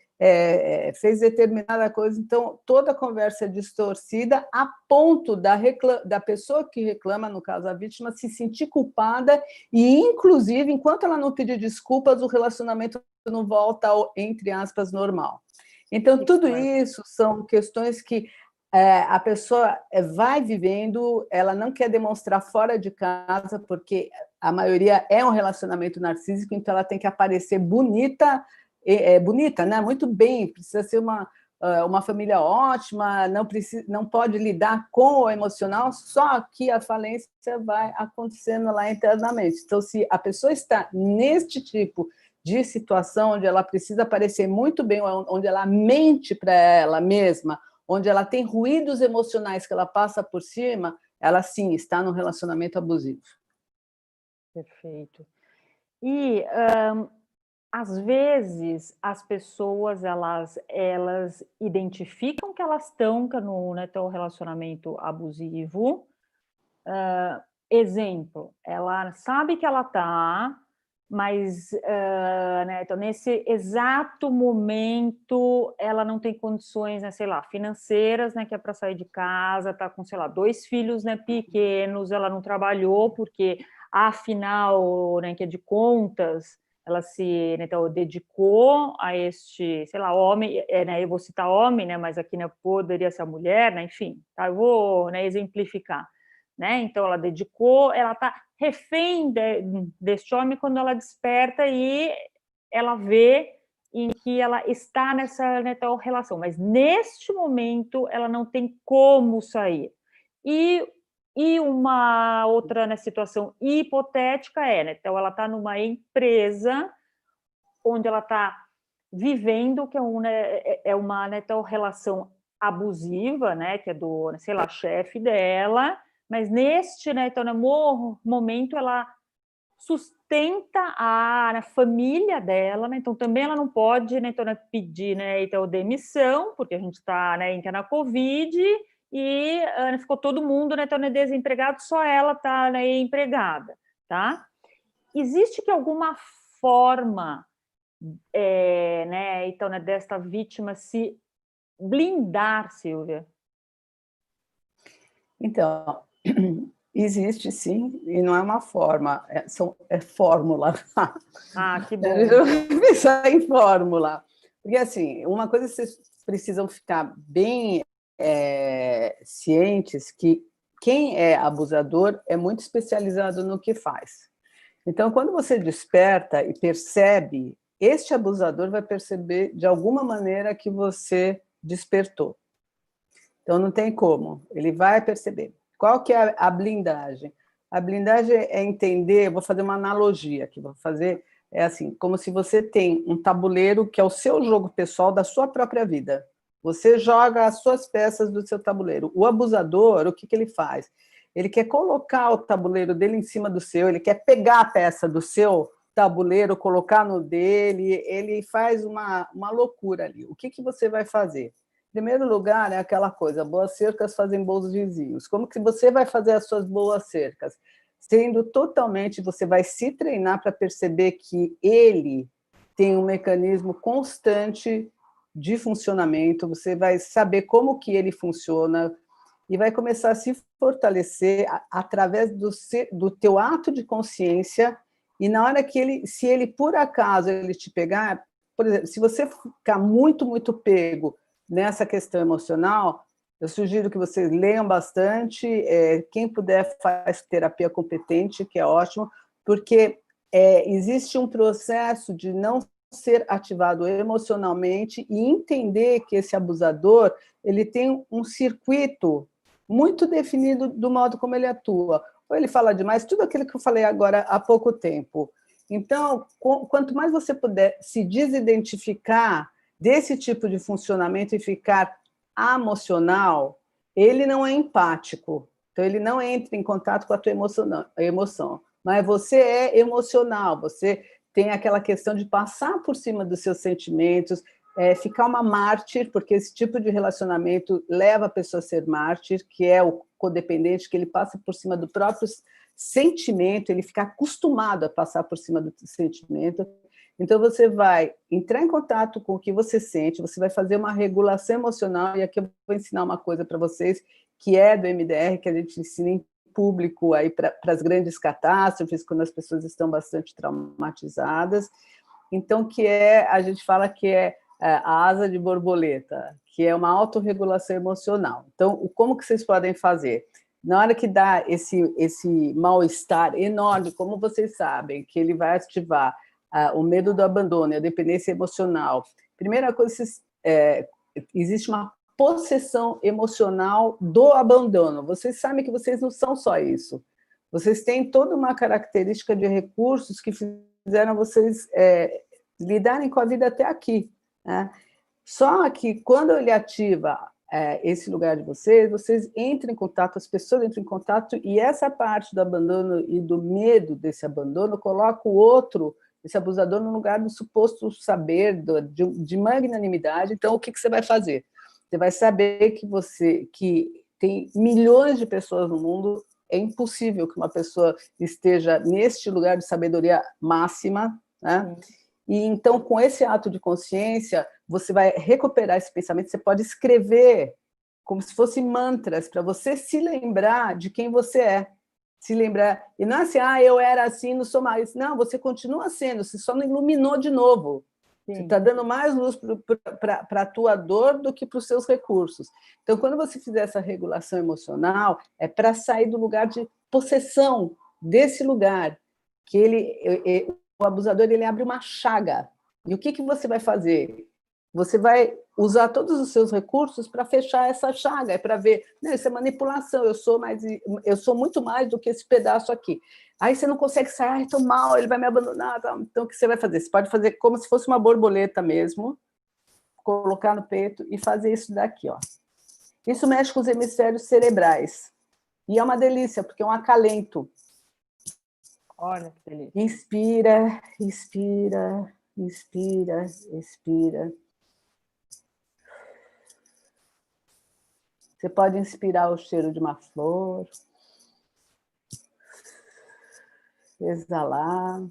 fez determinada coisa, então toda a conversa é distorcida a ponto da pessoa que reclama, no caso a vítima, se sentir culpada e, inclusive, enquanto ela não pedir desculpas, o relacionamento não volta ao, entre aspas, normal. Então, tudo isso são questões que a pessoa vai vivendo, ela não quer demonstrar fora de casa, porque a maioria é um relacionamento narcísico, então ela tem que aparecer bonita, bonita, né? Muito bem, precisa ser uma família ótima, não pode lidar com o emocional, só que a falência vai acontecendo lá internamente. Então, se a pessoa está neste tipo de situação, onde ela precisa parecer muito bem, onde ela mente para ela mesma, onde ela tem ruídos emocionais que ela passa por cima, ela sim está num relacionamento abusivo. Perfeito. E às vezes as pessoas elas identificam que elas estão no teu relacionamento abusivo. Exemplo, ela sabe que ela está, mas então, nesse exato momento ela não tem condições, né, sei lá, financeiras, né, que é para sair de casa, está com, sei lá, 2 filhos, né, pequenos, ela não trabalhou porque, afinal, né, que é de contas, ela se, né, então, dedicou a este, sei lá, homem, né, eu vou citar homem, né, mas aqui, né, poderia ser a mulher, né, enfim, tá, eu vou, né, exemplificar, né, então ela dedicou, ela está refém deste homem quando ela desperta e ela vê em que ela está nessa, né, tal relação, mas neste momento ela não tem como sair. E uma outra, né, situação hipotética é, né, então ela está numa empresa onde ela está vivendo, que é uma, né, tal relação abusiva, né, que é do, sei lá, chefe dela, mas neste, né, então, no momento ela sustenta a família dela, né, então também ela não pode, né, então, pedir, né, então, demissão, porque a gente está, né, na Covid, e ficou todo mundo, né, então, desempregado, só ela está, né, empregada, tá? Existe que alguma forma, né, então, né, desta vítima se blindar, Silvia? Então, existe sim, e não é uma forma, é fórmula. Ah, que bom. Eu vou pensar em fórmula. Porque, assim, uma coisa que vocês precisam ficar bem cientes que quem é abusador é muito especializado no que faz. Então, quando você desperta e percebe, este abusador vai perceber de alguma maneira que você despertou. Então, não tem como, ele vai perceber. Qual que é a blindagem? A blindagem é entender, vou fazer uma analogia aqui, vou fazer, é assim, como se você tem um tabuleiro que é o seu jogo pessoal da sua própria vida. Você joga as suas peças do seu tabuleiro. O abusador, o que ele faz? Ele quer colocar o tabuleiro dele em cima do seu, ele quer pegar a peça do seu tabuleiro, colocar no dele, ele faz uma loucura ali. O que você vai fazer? Em primeiro lugar, é aquela coisa, boas cercas fazem bons vizinhos. Como que você vai fazer as suas boas cercas? Sendo totalmente, você vai se treinar para perceber que ele tem um mecanismo constante de funcionamento, você vai saber como que ele funciona e vai começar a se fortalecer através do teu ato de consciência, e na hora que se ele por acaso ele te pegar, por exemplo, se você ficar muito, muito pego nessa questão emocional, eu sugiro que vocês leiam bastante, quem puder faz terapia competente, que é ótimo, porque existe um processo de não ser ativado emocionalmente e entender que esse abusador ele tem um circuito muito definido do modo como ele atua. Ou ele fala demais, tudo aquilo que eu falei agora há pouco tempo. Então, quanto mais você puder se desidentificar desse tipo de funcionamento e ficar emocional, ele não é empático. Então, ele não entra em contato com a tua emoção. Mas você é emocional, você tem aquela questão de passar por cima dos seus sentimentos, ficar uma mártir, porque esse tipo de relacionamento leva a pessoa a ser mártir, que é o codependente, que ele passa por cima do próprio sentimento, ele fica acostumado a passar por cima do sentimento. Então, você vai entrar em contato com o que você sente, você vai fazer uma regulação emocional, e aqui eu vou ensinar uma coisa para vocês, que é do MDR, que a gente ensina em público aí para as grandes catástrofes, quando as pessoas estão bastante traumatizadas. Então, a gente fala que é a asa de borboleta, que é uma autorregulação emocional. Então, como que vocês podem fazer? Na hora que dá esse mal-estar enorme, como vocês sabem, que ele vai ativar o medo do abandono, a dependência emocional, primeira coisa, existe uma possessão emocional do abandono. Vocês sabem que vocês não são só isso. Vocês têm toda uma característica de recursos que fizeram vocês lidarem com a vida até aqui, né? Só que quando ele ativa esse lugar de vocês entram em contato, as pessoas entram em contato, e essa parte do abandono e do medo desse abandono coloca o outro, esse abusador, no lugar do suposto saber, de magnanimidade. Então, o que você vai fazer? Você vai saber que tem milhões de pessoas no mundo, é impossível que uma pessoa esteja neste lugar de sabedoria máxima, né? E então, com esse ato de consciência, você vai recuperar esse pensamento, você pode escrever como se fosse mantras, para você se lembrar de quem você é. se lembrar. E não é assim, eu era assim, não sou mais. Não, você continua sendo, você só não iluminou de novo. Sim. Você está dando mais luz para a tua dor do que para os seus recursos. Então, quando você fizer essa regulação emocional, é para sair do lugar de possessão desse lugar, que o abusador ele abre uma chaga. E o que você vai fazer? Você vai usar todos os seus recursos para fechar essa chaga, para ver, não, isso é manipulação, eu sou muito mais do que esse pedaço aqui. Aí você não consegue sair, estou mal, ele vai me abandonar. Então, o que você vai fazer? Você pode fazer como se fosse uma borboleta mesmo, colocar no peito e fazer isso daqui, ó. Isso mexe com os hemisférios cerebrais. E é uma delícia, porque é um acalento. Olha que delícia. Inspira, inspira, inspira, expira. Você pode inspirar o cheiro de uma flor, exalar.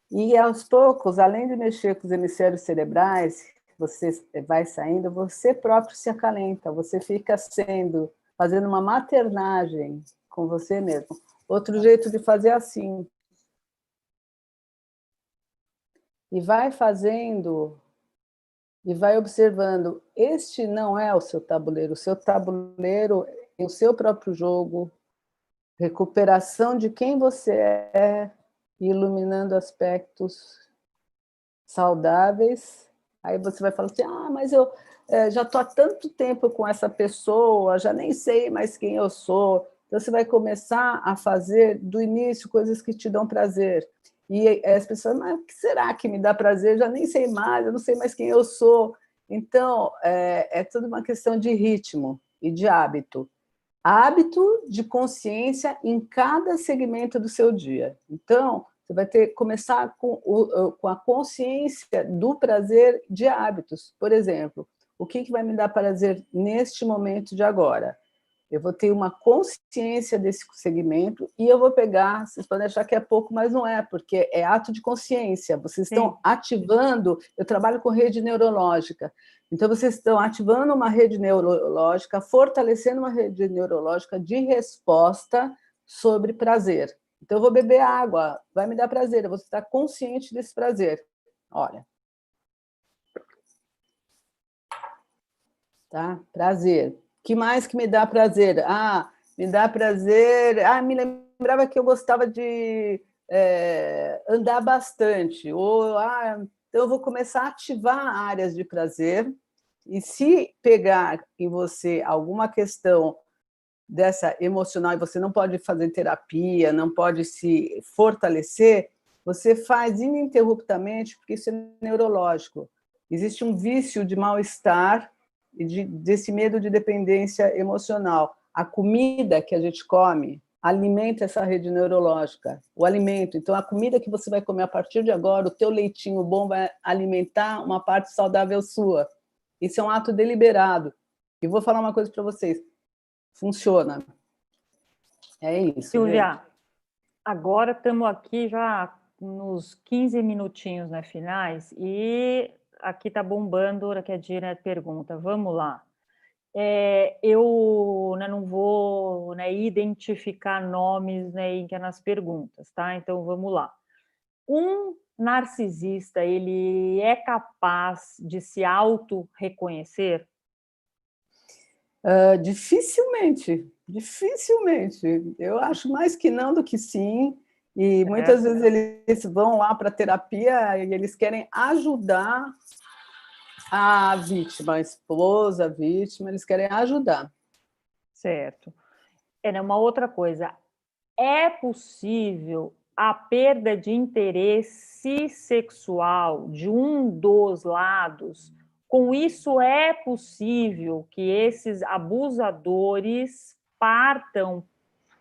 E, aos poucos, além de mexer com os hemisférios cerebrais, você vai saindo, você próprio se acalenta, você fica fazendo uma maternagem com você mesmo. Outro jeito de fazer é assim. E vai fazendo, e vai observando, este não é o seu tabuleiro é o seu próprio jogo, recuperação de quem você é, iluminando aspectos saudáveis. Aí você vai falar assim, mas eu já estou há tanto tempo com essa pessoa, já nem sei mais quem eu sou. Então você vai começar a fazer do início coisas que te dão prazer. E as pessoas, mas o que será que me dá prazer? Já nem sei mais, eu não sei mais quem eu sou. Então, é tudo uma questão de ritmo e de hábito. Hábito de consciência em cada segmento do seu dia. Então, você vai começar com a consciência do prazer de hábitos. Por exemplo, o que vai me dar prazer neste momento de agora? Eu vou ter uma consciência desse segmento e eu vou pegar, vocês podem achar que é pouco, mas não é, porque é ato de consciência. Vocês estão ativando, eu trabalho com rede neurológica, então vocês estão ativando uma rede neurológica, fortalecendo uma rede neurológica de resposta sobre prazer. Então eu vou beber água, vai me dar prazer, eu vou estar consciente desse prazer. Olha. Tá? Prazer. Que mais que me dá prazer? Me dá prazer... me lembrava que eu gostava de andar bastante. Então eu vou começar a ativar áreas de prazer, e se pegar em você alguma questão dessa emocional, e você não pode fazer terapia, não pode se fortalecer, você faz ininterruptamente, porque isso é neurológico. Existe um vício de mal-estar e desse medo de dependência emocional. A comida que a gente come alimenta essa rede neurológica, o alimento. Então, a comida que você vai comer a partir de agora, o teu leitinho bom vai alimentar uma parte saudável sua. Isso é um ato deliberado. E vou falar uma coisa para vocês. Funciona. É isso, Silvia, gente. Agora estamos aqui já nos 15 minutinhos, né, finais, e aqui está bombando a hora que a Dina pergunta. Vamos lá. Eu não vou identificar nomes nas perguntas, tá? Então, vamos lá. Um narcisista, ele é capaz de se auto-reconhecer? Dificilmente. Eu acho mais que não do que sim. E muitas vezes eles vão lá para a terapia e eles querem ajudar a vítima, a esposa, a vítima, eles querem ajudar. Certo. Uma outra coisa, é possível a perda de interesse sexual de um dos lados? Com isso, é possível que esses abusadores partam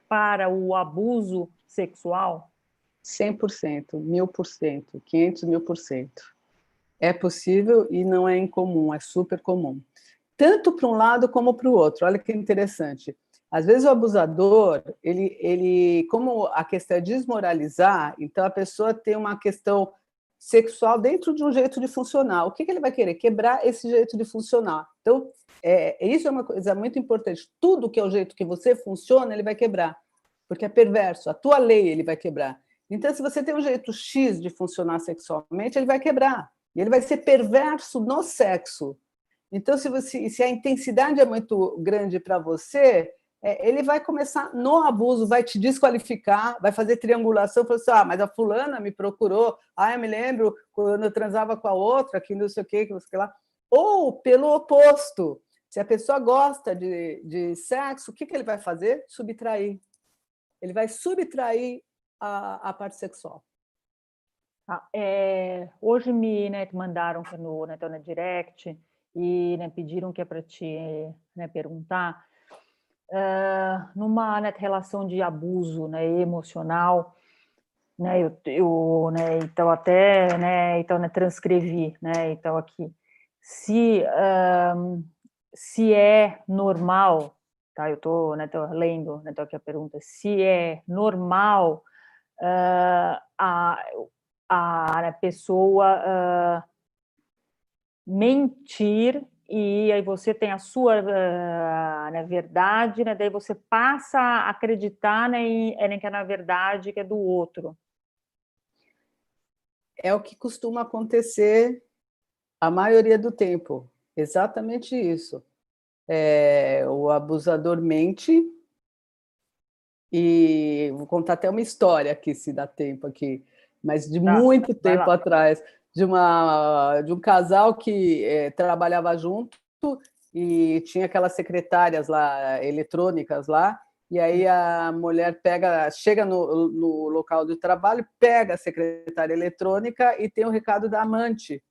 para o abuso sexual? 100%, 1000%, 500.000%. É possível e não é incomum, é super comum. Tanto para um lado como para o outro. Olha que interessante. Às vezes o abusador, ele, como a questão é desmoralizar, então a pessoa tem uma questão sexual dentro de um jeito de funcionar. O que ele vai querer? Quebrar esse jeito de funcionar. Então, isso é uma coisa muito importante. Tudo que é o jeito que você funciona, ele vai quebrar. porque é perverso. A tua lei ele vai quebrar. Então, se você tem um jeito X de funcionar sexualmente, ele vai quebrar. E ele vai ser perverso no sexo. Então, se a intensidade é muito grande para você, ele vai começar no abuso, vai te desqualificar, vai fazer triangulação, falar assim, mas a fulana me procurou, eu me lembro quando eu transava com a outra, que não sei o que não sei o que lá. Ou, pelo oposto, se a pessoa gosta de sexo, o que ele vai fazer? Subtrair. Ele vai subtrair a parte sexual. Hoje me mandaram na direct e pediram que é para te perguntar numa relação de abuso emocional, eu então até então transcrevi, então aqui se é normal, tá? Eu tô lendo, tô aqui a pergunta, se é normal a pessoa mentir e aí você tem a sua verdade, daí você passa a acreditar que é na verdade que é do outro. É o que costuma acontecer a maioria do tempo, exatamente isso. O abusador mente, e vou contar até uma história aqui, se dá tempo aqui, mas de muito tempo atrás, de um casal que trabalhava junto e tinha aquelas secretárias lá, eletrônicas lá, e aí a mulher chega no local de trabalho, pega a secretária eletrônica e tem o recado da amante,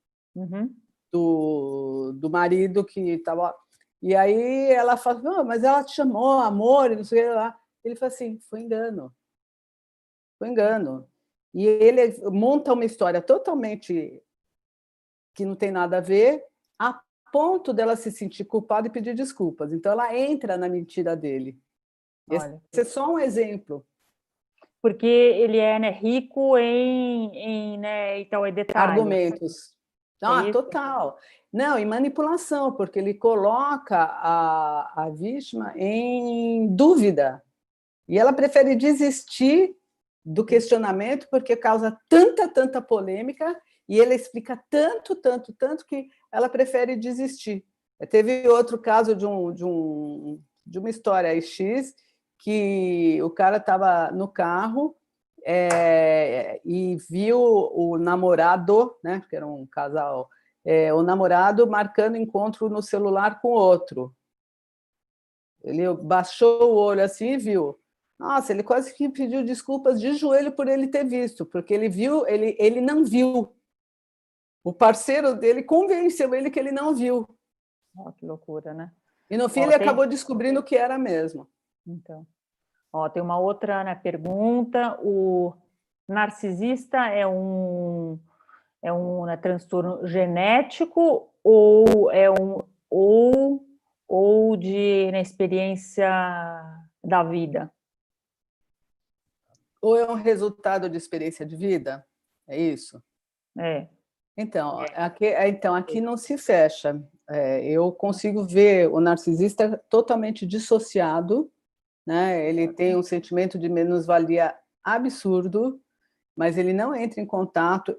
do marido que estava... E aí ela fala, mas ela te chamou, amor, e não sei o que lá. Ele fala assim, foi engano. Foi engano. E ele monta uma história totalmente que não tem nada a ver, a ponto dela se sentir culpada e pedir desculpas. Então, ela entra na mentira dele. Olha. Esse é só um exemplo. Porque ele é rico em então, detalhes. Argumentos. Total. Não, e manipulação, porque ele coloca a vítima em dúvida. E ela prefere desistir do questionamento porque causa tanta polêmica e ele explica tanto que ela prefere desistir. Teve outro caso de uma história X que o cara estava no carro e viu o namorado, né, que era um casal, o namorado marcando encontro no celular com outro. Ele baixou o olho assim e viu. Nossa, ele quase que pediu desculpas de joelho por ele ter visto, porque ele não viu. O parceiro dele convenceu ele que ele não viu. Que loucura, né? E no fim ele acabou descobrindo que era mesmo. Então, tem uma outra pergunta. O narcisista é um transtorno genético ou é ou de experiência da vida? Ou é um resultado de experiência de vida? É isso? Então, aqui não se fecha. Eu consigo ver o narcisista totalmente dissociado, né? Ele tem um sentimento de menos-valia absurdo, mas ele não entra em contato.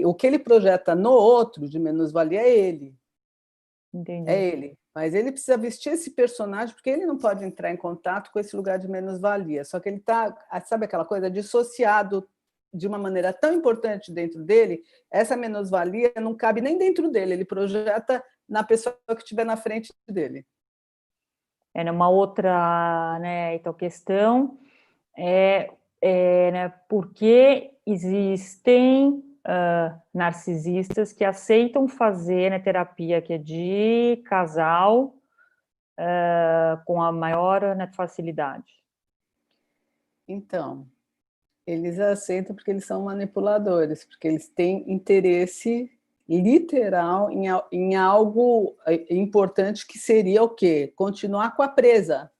O que ele projeta no outro de menos-valia é ele. Entendi. É ele. Mas ele precisa vestir esse personagem porque ele não pode entrar em contato com esse lugar de menos-valia. Só que ele está, sabe aquela coisa, dissociado de uma maneira tão importante dentro dele, essa menos-valia não cabe nem dentro dele, ele projeta na pessoa que estiver na frente dele. Uma outra então, questão por que existem narcisistas que aceitam fazer terapia que é de casal com a maior facilidade? Então, eles aceitam porque eles são manipuladores, porque eles têm interesse literal em algo importante que seria o quê? Continuar com a presa.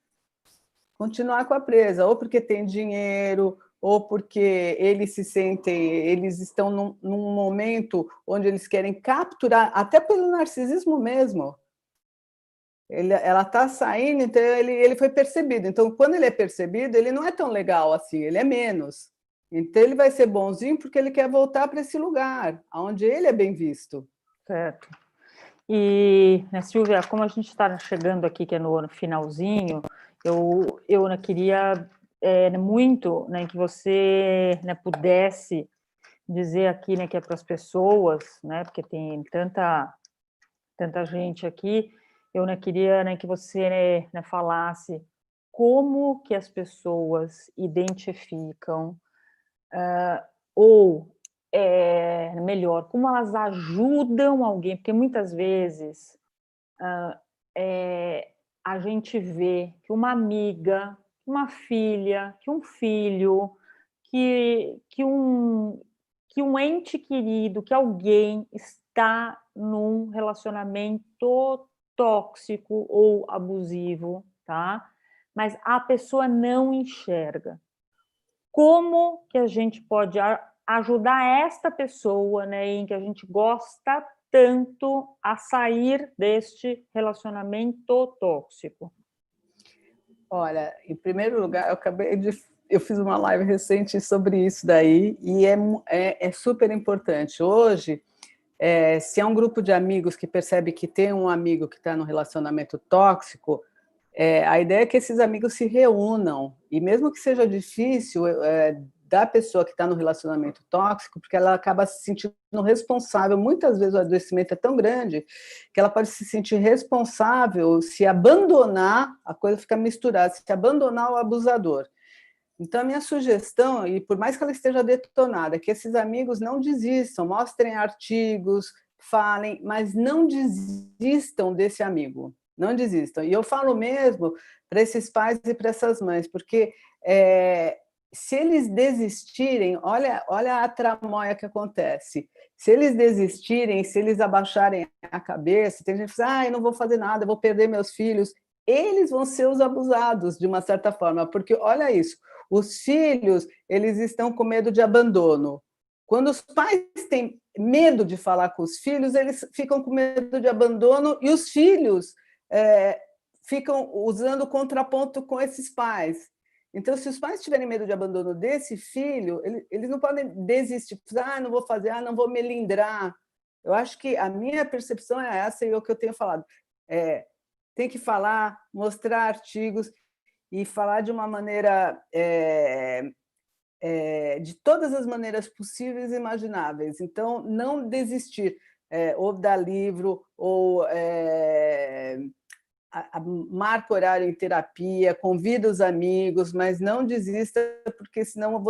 Continuar com a presa, ou porque tem dinheiro, ou porque eles estão num momento onde eles querem capturar, até pelo narcisismo mesmo, ela está saindo, então ele foi percebido. Então, quando ele é percebido, ele não é tão legal assim, ele é menos. Então, ele vai ser bonzinho porque ele quer voltar para esse lugar, onde ele é bem visto. Certo. E, né, Silvia, como a gente está chegando aqui, que é no finalzinho, eu né, queria muito, né, que você, né, pudesse dizer aqui, né, que é para as pessoas, né, porque tem tanta gente aqui, eu, né, queria, né, que você, né, falasse como que as pessoas identificam, ou, melhor, como elas ajudam alguém, porque muitas vezes a gente vê que uma amiga, uma filha, que um filho, que um ente querido, que alguém está num relacionamento tóxico ou abusivo, tá? Mas a pessoa não enxerga. Como que a gente pode ajudar esta pessoa, né, em que a gente gosta tanto, a sair deste relacionamento tóxico? Olha, em primeiro lugar, eu fiz uma live recente sobre isso daí, e é super importante. Hoje, se é um grupo de amigos que percebe que tem um amigo que está num relacionamento tóxico, a ideia é que esses amigos se reúnam, e mesmo que seja difícil da pessoa que está no relacionamento tóxico, porque ela acaba se sentindo responsável, muitas vezes o adoecimento é tão grande que ela pode se sentir responsável se abandonar, a coisa fica misturada, se abandonar o abusador. Então, a minha sugestão, e por mais que ela esteja detonada, é que esses amigos não desistam, mostrem artigos, falem, mas não desistam desse amigo, não desistam. E eu falo mesmo para esses pais e para essas mães, porque se eles desistirem, olha a tramóia que acontece. Se eles desistirem, se eles abaixarem a cabeça, tem gente que diz, eu não vou fazer nada, eu vou perder meus filhos. Eles vão ser os abusados, de uma certa forma, porque olha isso, os filhos, eles estão com medo de abandono. Quando os pais têm medo de falar com os filhos, eles ficam com medo de abandono e os filhos ficam usando contraponto com esses pais. Então, se os pais tiverem medo de abandono desse filho, eles não podem desistir, não vou fazer, não vou melindrar. Eu acho que a minha percepção é essa e é o que eu tenho falado. Tem que falar, mostrar artigos e falar de uma maneira, de todas as maneiras possíveis e imagináveis. Então, não desistir, ou dar livro, ou marca horário em terapia, convida os amigos, mas não desista, porque senão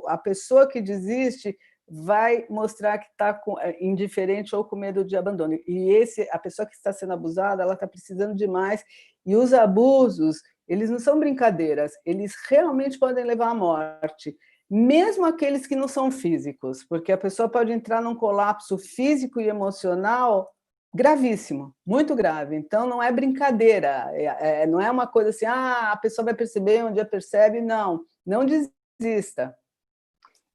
a pessoa que desiste vai mostrar que está indiferente ou com medo de abandono. E a pessoa que está sendo abusada, ela está precisando de mais. E os abusos, eles não são brincadeiras, eles realmente podem levar à morte, mesmo aqueles que não são físicos, porque a pessoa pode entrar num colapso físico e emocional gravíssimo, muito grave. Então, não é brincadeira, não é uma coisa assim, a pessoa vai perceber, um dia percebe, não desista.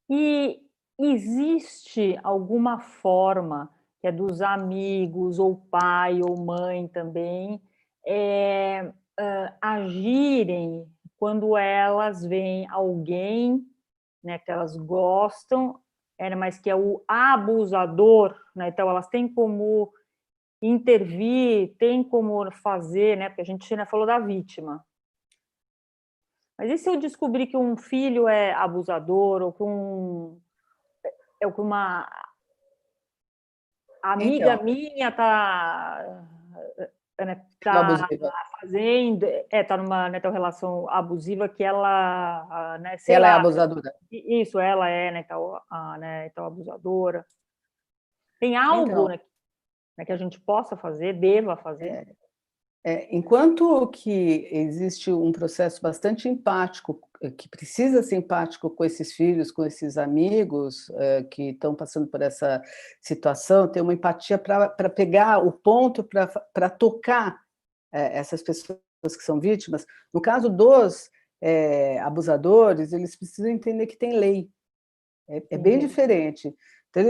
E existe alguma forma, que é dos amigos, ou pai, ou mãe também, agirem quando elas veem alguém, né, que elas gostam, mas que é o abusador, né? Então elas têm como intervir, tem como fazer, né? Porque a gente já falou da vítima. Mas e se eu descobrir que um filho é abusador, ou que uma amiga minha está fazendo, está numa relação abusiva que ela, né, sei ela lá, é abusadora. Isso, ela é, então abusadora. Tem algo, Então, né, que a gente possa fazer, deva fazer? Enquanto que existe um processo bastante empático, que precisa ser empático com esses filhos, com esses amigos que estão passando por essa situação, ter uma empatia para pegar o ponto, para tocar essas pessoas que são vítimas. No caso dos abusadores, eles precisam entender que tem lei. É bem diferente. Então,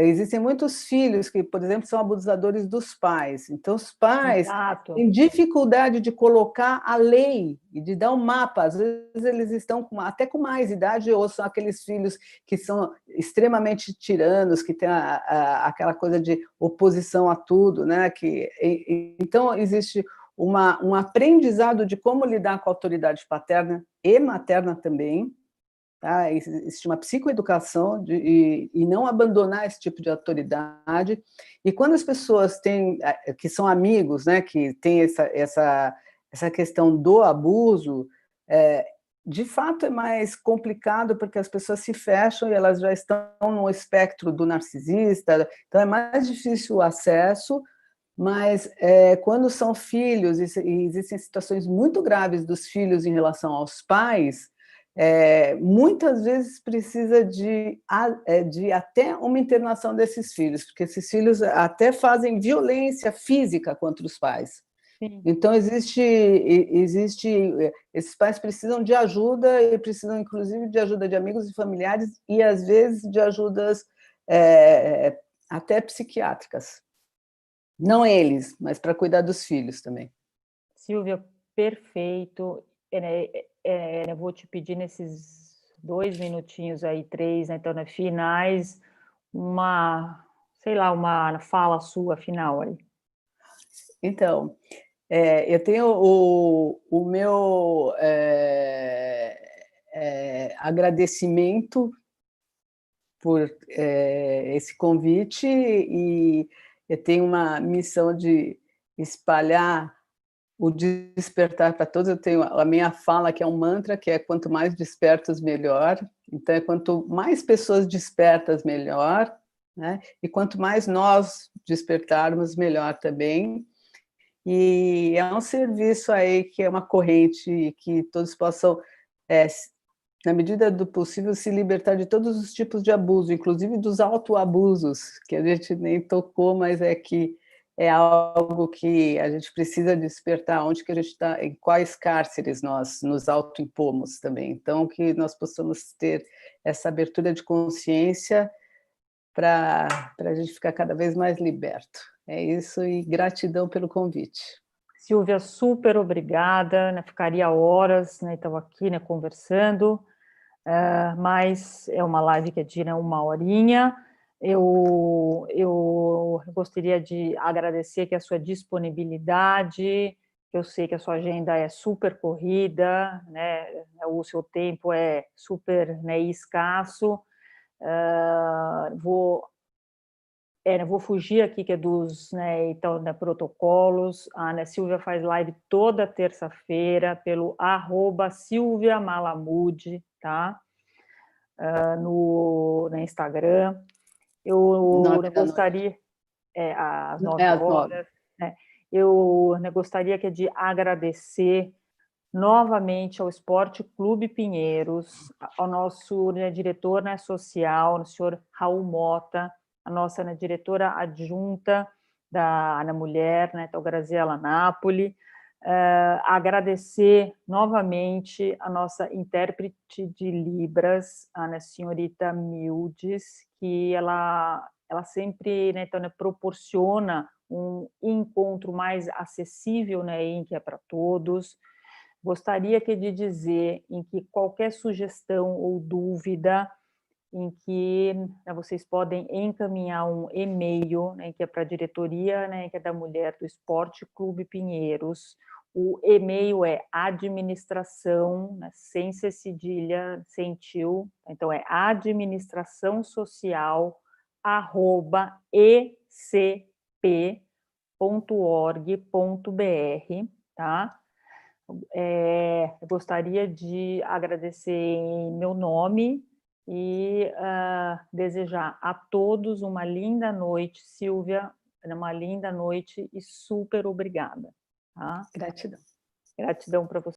existem muitos filhos que, por exemplo, são abusadores dos pais. Então, os pais Exato. têm dificuldade de colocar a lei e de dar um mapa. Às vezes, eles estão até com mais idade, ou são aqueles filhos que são extremamente tiranos, que têm aquela coisa de oposição a tudo, né? Então, existe um aprendizado de como lidar com a autoridade paterna e materna também. Tá? Existe uma psicoeducação e não abandonar esse tipo de autoridade. E quando as pessoas têm, que são amigos, né, que têm essa questão do abuso, de fato é mais complicado porque as pessoas se fecham e elas já estão no espectro do narcisista, então é mais difícil o acesso, mas quando são filhos, e existem situações muito graves dos filhos em relação aos pais, muitas vezes precisa de até uma internação desses filhos, porque esses filhos até fazem violência física contra os pais. Sim. Então, esses pais precisam de ajuda, e precisam, inclusive, de ajuda de amigos e familiares, e, às vezes, de ajudas até psiquiátricas. Não eles, mas para cuidar dos filhos também. Silvia, perfeito. Eu vou te pedir nesses 2 minutinhos aí, 3, né, então, finais, uma fala sua final aí. Então, eu tenho o meu agradecimento por esse convite, e eu tenho uma missão de espalhar o despertar para todos. Eu tenho a minha fala, que é um mantra, que é quanto mais despertos, melhor. Então, quanto mais pessoas despertas, melhor, né? E quanto mais nós despertarmos, melhor também. E é um serviço aí que é uma corrente, que todos possam, na medida do possível, se libertar de todos os tipos de abuso, inclusive dos autoabusos, que a gente nem tocou, mas que é algo que a gente precisa despertar, onde que a gente está, em quais cárceres nós nos autoimpomos também. Então, que nós possamos ter essa abertura de consciência para a gente ficar cada vez mais liberto. É isso, e gratidão pelo convite. Silvia, super obrigada, né? Ficaria horas, né? Estava aqui, né, conversando, mas é uma live que é de, né, 1 horinha. Eu gostaria de agradecer que a sua disponibilidade, eu sei que a sua agenda é super corrida, né? O seu tempo é super, né, escasso. Vou fugir aqui, que é dos, né, então, né, protocolos. A Ana Silvia faz live toda terça-feira pelo @silviamalamude, tá? No Instagram. Eu gostaria, às 9 às 9. horas, né? Eu gostaria de agradecer novamente ao Esporte Clube Pinheiros, ao nosso, né, diretor, né, social, o senhor Raul Mota, a nossa, né, diretora adjunta da Mulher, né, então, Graziela Napoli. Agradecer novamente a nossa intérprete de Libras, a, né, senhorita Mildes, que ela sempre, né, então, né, proporciona um encontro mais acessível, né, em que é para todos. Gostaria de dizer em que qualquer sugestão ou dúvida, em que, né, vocês podem encaminhar um e-mail, né, que é para a diretoria, né, que é da Mulher do Esporte Clube Pinheiros. O e-mail é administração, né, sem ser cedilha, sem tio, então é administração-social@ecp.org.br, tá? Eu gostaria de agradecer em meu nome e desejar a todos uma linda noite, Silvia, uma linda noite e super obrigada. Tá? Gratidão. Gratidão para você.